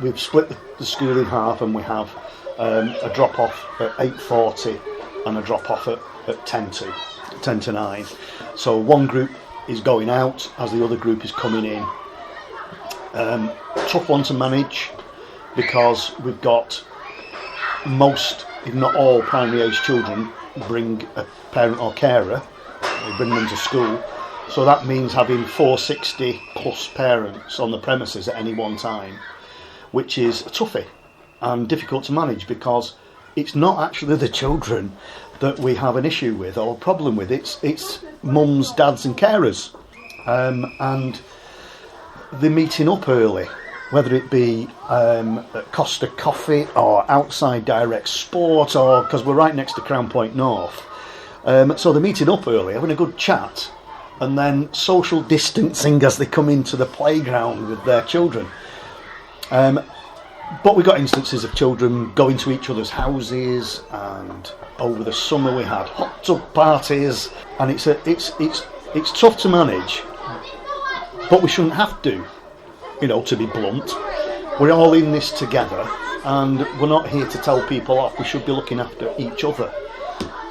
We've split the school in half, and we have a drop-off at 8:40 and a drop-off at 10 to 9. So one group is going out as the other group is coming in. Tough one to manage because we've got most, if not all, primary age children bring a parent or carer, they bring them to school. So that means having 460 plus parents on the premises at any one time, which is a toughie and difficult to manage because it's not actually the children that we have an issue with or a problem with. It's mums, dads and carers, and they're meeting up early, whether it be at Costa Coffee or outside Direct Sport, or because we're right next to Crown Point North. So they're meeting up early, having a good chat, and then social distancing as they come into the playground with their children. But we got instances of children going to each other's houses, and over the summer we had hot tub parties, and it's tough to manage, but we shouldn't have to, to be blunt. We're all in this together, and we're not here to tell people off. We should be looking after each other.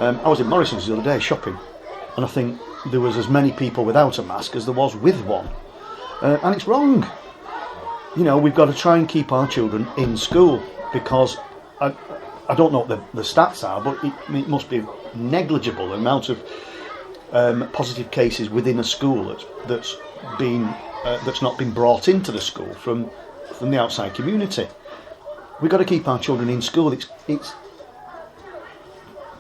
I was in Morrison's the other day shopping, and I think there was as many people without a mask as there was with one, and it's wrong. We've got to try and keep our children in school, because I don't know what the stats are, but it must be negligible the amount of positive cases within a school that's not been brought into the school from the outside community. We've got to keep our children in school. It's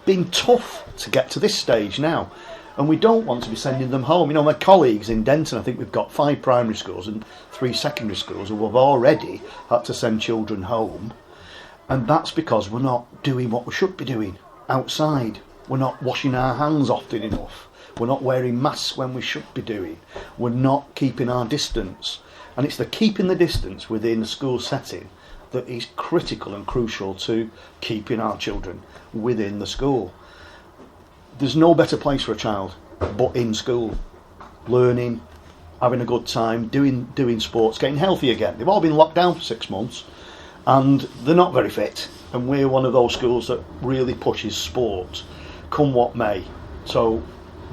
been tough to get to this stage now, and we don't want to be sending them home. My colleagues in Denton, I think we've got 5 primary schools and 3 secondary schools who have already had to send children home, and that's because we're not doing what we should be doing outside. We're not washing our hands often enough. We're not wearing masks when we should be doing. We're not keeping our distance. And it's the keeping the distance within the school setting that is critical and crucial to keeping our children within the school. There's no better place for a child but in school, learning, having a good time, doing sports, getting healthy again. They've all been locked down for 6 months and they're not very fit. And we're one of those schools that really pushes sport, come what may. So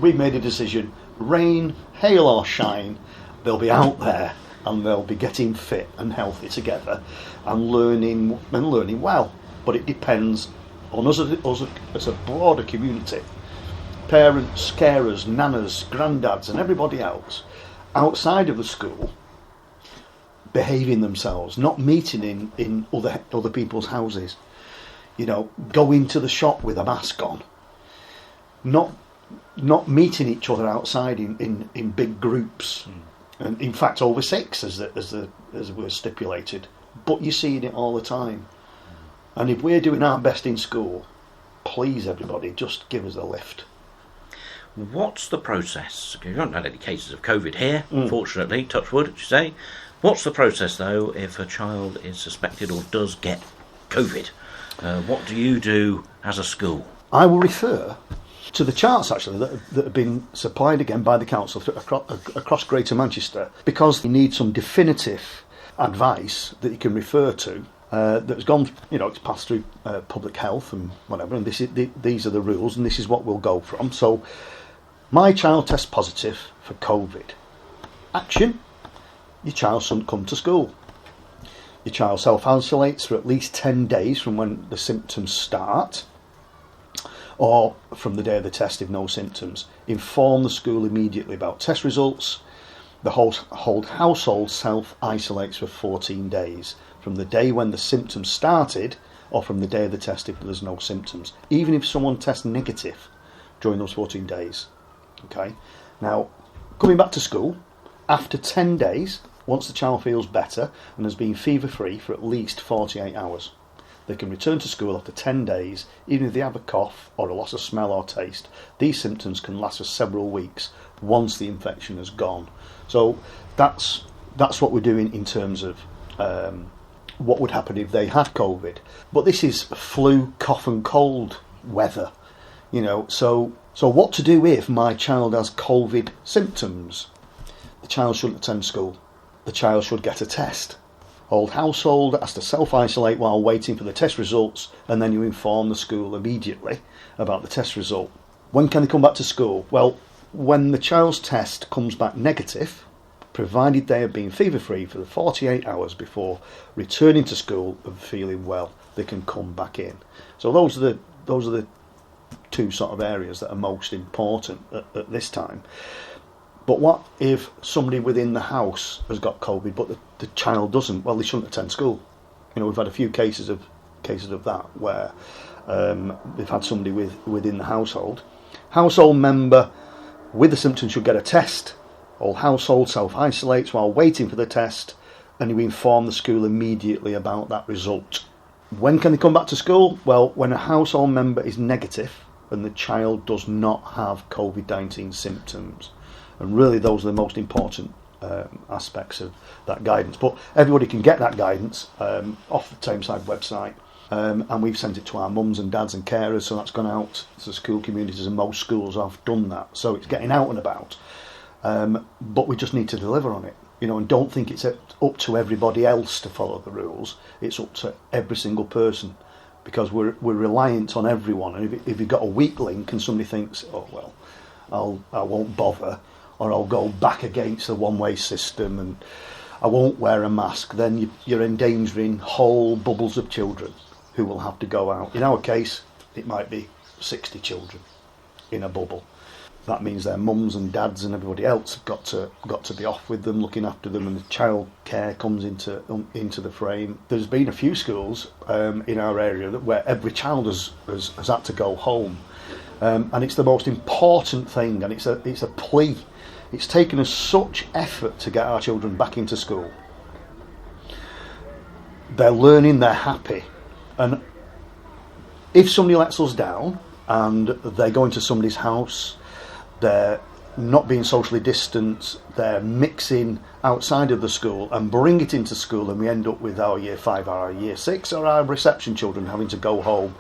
we've made a decision, rain, hail or shine, they'll be out there and they'll be getting fit and healthy together and learning well. But it depends on us as a broader community. Parents, carers, nanas, granddads and everybody else outside of the school behaving themselves, not meeting in other people's houses, going to the shop with a mask on, not meeting each other outside in big groups, and in fact over 6 as we're stipulated. But you're seeing it all the time, and if we're doing our best in school, please everybody, just give us a lift. What's the process? You haven't had any cases of COVID here, fortunately, touch wood, as you say. What's the process though if a child is suspected or does get COVID? What do you do as a school? I will refer to the charts actually that have been supplied again by the council across Greater Manchester, because you need some definitive advice that you can refer to that's gone, it's passed through public health and whatever, and these are the rules and this is what we'll go from. So my child tests positive for COVID. Action: your child shouldn't come to school. Your child self-isolates for at least 10 days from when the symptoms start, or from the day of the test if no symptoms. Inform the school immediately about test results. The whole household self-isolates for 14 days from the day when the symptoms started or from the day of the test if there's no symptoms, even if someone tests negative during those 14 days. Okay. Now, coming back to school, after 10 days, once the child feels better and has been fever-free for at least 48 hours, they can return to school after 10 days, even if they have a cough or a loss of smell or taste. These symptoms can last for several weeks once the infection has gone. So that's what we're doing in terms of what would happen if they had COVID. But this is flu, cough and cold weather, So what to do if my child has COVID symptoms? The child shouldn't attend school. The child should get a test. Whole household has to self-isolate while waiting for the test results, and then you inform the school immediately about the test result. When can they come back to school? Well, when the child's test comes back negative, provided they have been fever-free for the 48 hours before returning to school and feeling well, they can come back in. So those are the two sort of areas that are most important at this time. But what if somebody within the house has got COVID but the child doesn't? Well, they shouldn't attend school. We've had a few cases of that where they've had somebody within the household. Household member with the symptoms should get a test. All household self-isolates while waiting for the test, and you inform the school immediately about that result. When can they come back to school? Well, when a household member is negative and the child does not have COVID-19 symptoms. And really those are the most important aspects of that guidance. But everybody can get that guidance off the Tameside website. And we've sent it to our mums and dads and carers, so that's gone out to school communities, and most schools have done that. So it's getting out and about. But we just need to deliver on it, and don't think it's up to everybody else to follow the rules. It's up to every single person, because we're reliant on everyone. And if you've got a weak link and somebody thinks, oh well, I won't bother, or I'll go back against the one-way system and I won't wear a mask, then you're endangering whole bubbles of children who will have to go out. In our case, it might be 60 children in a bubble. That means their mums and dads and everybody else have got to be off with them, looking after them, and the child care comes into the frame. There's been a few schools in our area where every child has had to go home, and it's the most important thing, and it's a plea. It's taken us such effort to get our children back into school. They're learning, they're happy, and if somebody lets us down and they go into somebody's house, they're not being socially distant, they're mixing outside of the school and bring it into school, and we end up with our year 5 or our year 6 or our reception children having to go home.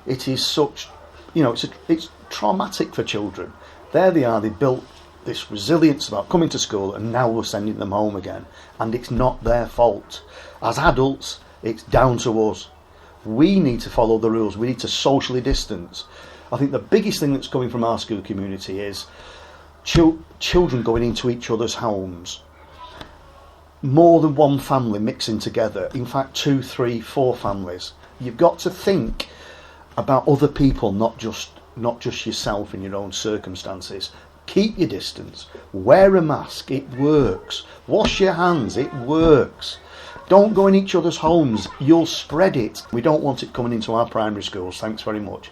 It is such, it's traumatic for children. There they are, they built this resilience about coming to school, and now we're sending them home again, and it's not their fault. As adults, it's down to us. We need to follow the rules, we need to socially distance. I think the biggest thing that's coming from our school community is children going into each other's homes. More than one family mixing together. In fact, 2, 3, 4 families. You've got to think about other people, not just yourself in your own circumstances. Keep your distance. Wear a mask. It works. Wash your hands. It works. Don't go in each other's homes. You'll spread it. We don't want it coming into our primary schools. Thanks very much.